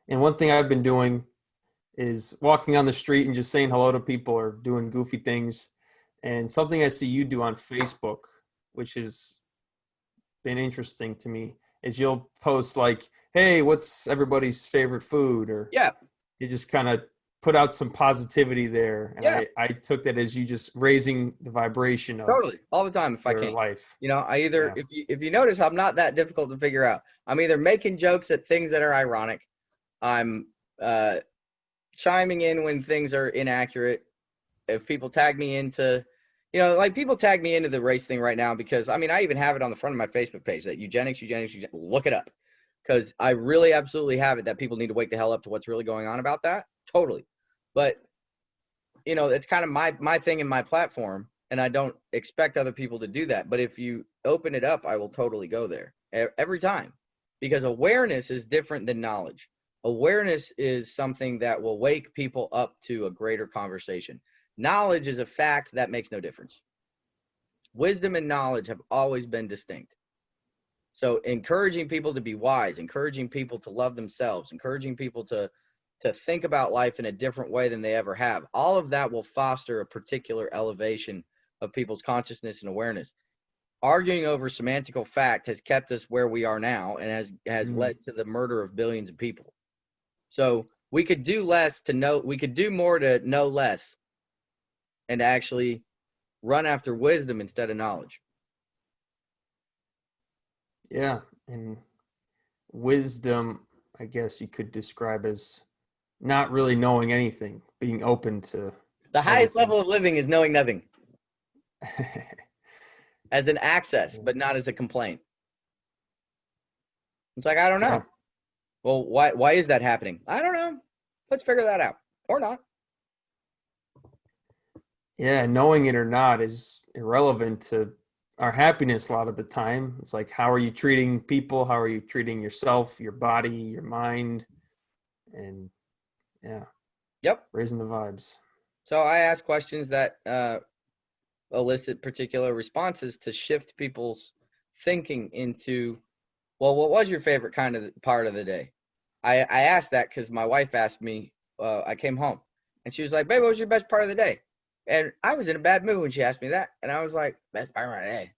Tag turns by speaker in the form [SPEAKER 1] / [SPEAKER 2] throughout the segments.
[SPEAKER 1] And one thing I've been doing is walking on the street and just saying hello to people or doing goofy things. And something I see you do on Facebook, which has been interesting to me, is you'll post like, "Hey, what's everybody's favorite food?" Or
[SPEAKER 2] Yeah,
[SPEAKER 1] you just kind of put out some positivity there. And
[SPEAKER 2] yeah,
[SPEAKER 1] I took that as you just raising the vibration of
[SPEAKER 2] totally. All the time if I
[SPEAKER 1] their
[SPEAKER 2] can.
[SPEAKER 1] life.
[SPEAKER 2] You know, I either
[SPEAKER 1] Yeah.
[SPEAKER 2] if you notice, I'm not that difficult to figure out. I'm either making jokes at things that are ironic. I'm uh chiming in when things are inaccurate. If people tag me into, like people tag me into the race thing right now because I mean, I even have it on the front of my Facebook page that eugenics, look it up. Because I really absolutely have it that people need to wake the hell up to what's really going on about that. Totally. But, it's kind of my thing and my platform. And I don't expect other people to do that. But if you open it up, I will totally go there every time. Because awareness is different than knowledge. Awareness is something that will wake people up to a greater conversation. Knowledge is a fact that makes no difference. Wisdom and knowledge have always been distinct. So encouraging people to be wise, encouraging people to love themselves, encouraging people to think about life in a different way than they ever have. All of that will foster a particular elevation of people's consciousness and awareness. Arguing over semantical fact has kept us where we are now and has
[SPEAKER 1] Mm.
[SPEAKER 2] led to the murder of billions of people. So we could do less to know, we could do more to know less and actually run after wisdom instead of knowledge.
[SPEAKER 1] Yeah. And wisdom, I guess you could describe as not really knowing anything, being open to
[SPEAKER 2] The highest
[SPEAKER 1] everything.
[SPEAKER 2] level of living is knowing nothing as an access, but not as a complaint. It's like, I don't
[SPEAKER 1] Yeah.
[SPEAKER 2] know. Well, why is that happening? I don't know. Let's figure that out. Or not.
[SPEAKER 1] Yeah. Knowing it or not is irrelevant to our happiness a lot of the time. It's like, how are you treating people? How are you treating yourself, your body, your mind? And yeah,
[SPEAKER 2] Yep.
[SPEAKER 1] raising the vibes.
[SPEAKER 2] So I ask questions that elicit particular responses to shift people's thinking into, well, what was your favorite kind of part of the day? I asked that because my wife asked me, I came home and she was like, babe, what was your best part of the day? And I was in a bad mood when she asked me that. And I was like, best part of my day.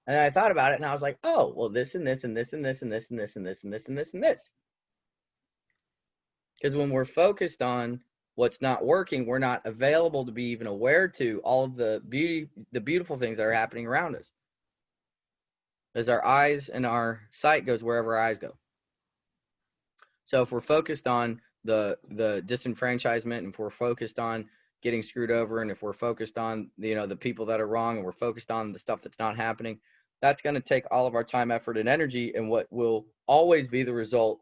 [SPEAKER 2] And I thought about it and I was like, oh, well, this and this and this and this and this and this and this and this and this and this. Because when we're focused on what's not working, we're not available to be even aware to all of the beautiful things that are happening around us. As our eyes and our sight goes wherever our eyes go. So if we're focused on the disenfranchisement, and if we're focused on getting screwed over, and if we're focused on the people that are wrong, and we're focused on the stuff that's not happening, that's going to take all of our time, effort, and energy. And what will always be the result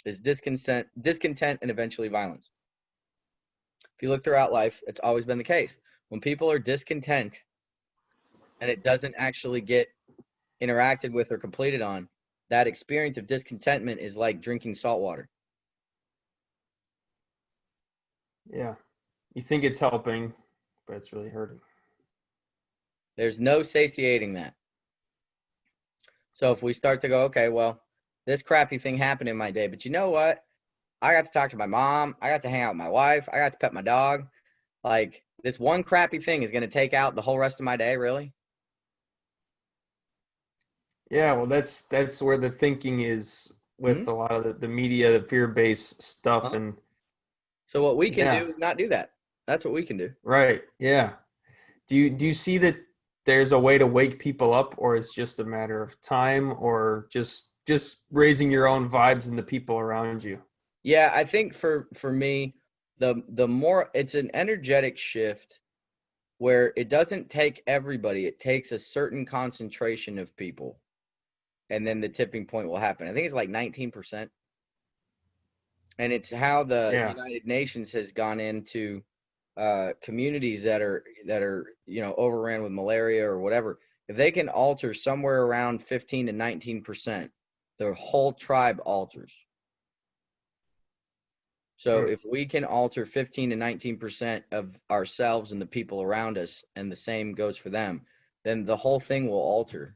[SPEAKER 2] is discontent, and eventually violence. If you look throughout life, it's always been the case. When people are discontent and it doesn't actually get interacted with or completed on, that experience of discontentment is like drinking salt water.
[SPEAKER 1] Yeah. You think it's helping, but it's really hurting.
[SPEAKER 2] There's no satiating that. So if we start to go, okay, well, this crappy thing happened in my day, but you know what? I got to talk to my mom. I got to hang out with my wife. I got to pet my dog. Like, this one crappy thing is going to take out the whole rest of my day, really?
[SPEAKER 1] Yeah, well, that's where the thinking is
[SPEAKER 2] Hmm?
[SPEAKER 1] with a lot of the media, the fear-based stuff,
[SPEAKER 2] Uh-huh.
[SPEAKER 1] and
[SPEAKER 2] So what we can
[SPEAKER 1] yeah,
[SPEAKER 2] do is not do that. That's what we can do.
[SPEAKER 1] right, yeah. Do you see that there's a way to wake people up, or it's just a matter of time, or just raising your own vibes and the people around you?
[SPEAKER 2] Yeah, I think for me, the more it's an energetic shift where it doesn't take everybody, it takes a certain concentration of people, and then the tipping point will happen. I think it's like 19%. And it's how the
[SPEAKER 1] Yeah.
[SPEAKER 2] United Nations has gone into communities that are overran with malaria or whatever. If they can alter somewhere around 15 to 19%, the whole tribe alters. So
[SPEAKER 1] Hmm.
[SPEAKER 2] if we can alter 15 to 19% of ourselves and the people around us, and the same goes for them, then the whole thing will alter.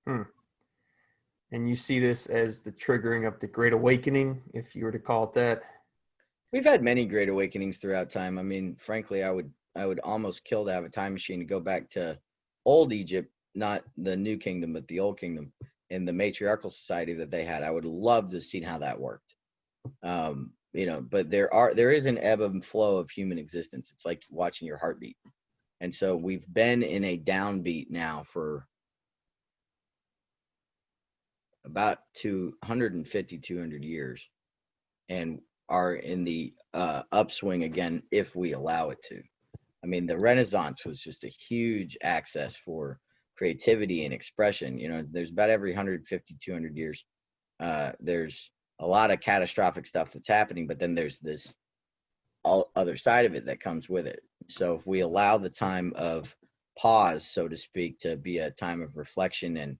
[SPEAKER 1] Hmm. And you see this as the triggering of the Great Awakening, if you were to call it that.
[SPEAKER 2] We've had many great awakenings throughout time. I mean, frankly, I would almost kill to have a time machine to go back to old Egypt, not the new kingdom, but the old kingdom and the matriarchal society that they had. I would love to see how that worked. But there is an ebb and flow of human existence. It's like watching your heartbeat. And so we've been in a downbeat now for about 250, 200 years, and are in the upswing again if we allow it to. I mean, the Renaissance was just a huge access for creativity and expression. There's about every 150, 200 years, there's a lot of catastrophic stuff that's happening, but then there's this all other side of it that comes with it. So if we allow the time of pause, so to speak, to be a time of reflection and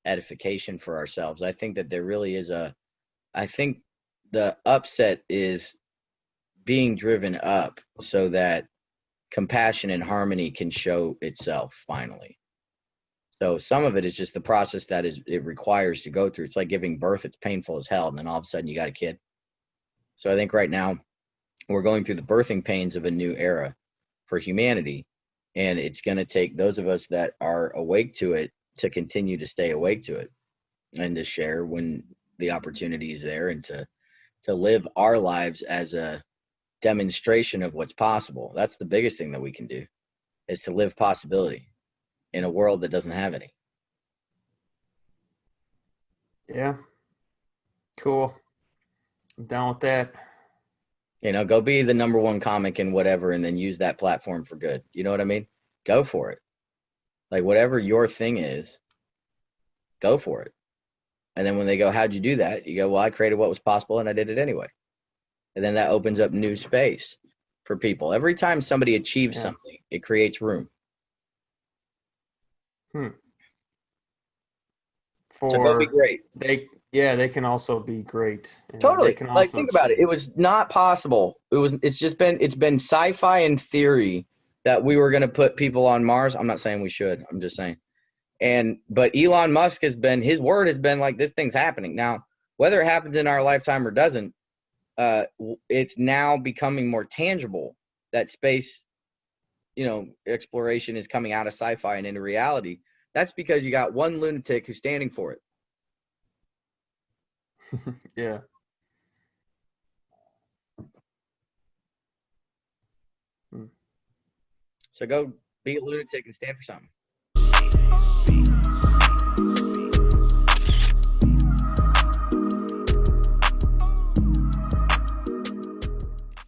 [SPEAKER 2] edification for ourselves, I think that there really is I think the upset is being driven up so that compassion and harmony can show itself finally. So some of it is just the process that it requires to go through. It's like giving birth. It's painful as hell. And then all of a sudden you got a kid. So I think right now we're going through the birthing pains of a new era for humanity. And it's going to take those of us that are awake to it to continue to stay awake to it and to share when the opportunity is there, and to live our lives as a demonstration of what's possible. That's the biggest thing that we can do, is to live possibility in a world that doesn't have any.
[SPEAKER 1] Yeah. Cool. I'm down with that.
[SPEAKER 2] Go be the number one comic in whatever, and then use that platform for good. You know what I mean? Go for it. Like, whatever your thing is, go for it. And then when they go, how'd you do that? You go, well, I created what was possible and I did it anyway. And then that opens up new space for people. Every time somebody achieves something, it creates room. So go be great.
[SPEAKER 1] They can also be great.
[SPEAKER 2] Totally.
[SPEAKER 1] They can
[SPEAKER 2] Like,
[SPEAKER 1] also
[SPEAKER 2] think about it. It
[SPEAKER 1] achieve.
[SPEAKER 2] was not possible. It's been sci-fi and theory that we were going to put people on Mars. I'm not saying we should. I'm just saying. But Elon Musk his word has been like, this thing's happening. Now, whether it happens in our lifetime or doesn't, it's now becoming more tangible that space, exploration is coming out of sci-fi and into reality. That's because you got one lunatic who's standing for it.
[SPEAKER 1] Yeah.
[SPEAKER 2] So go be a lunatic and stand for something.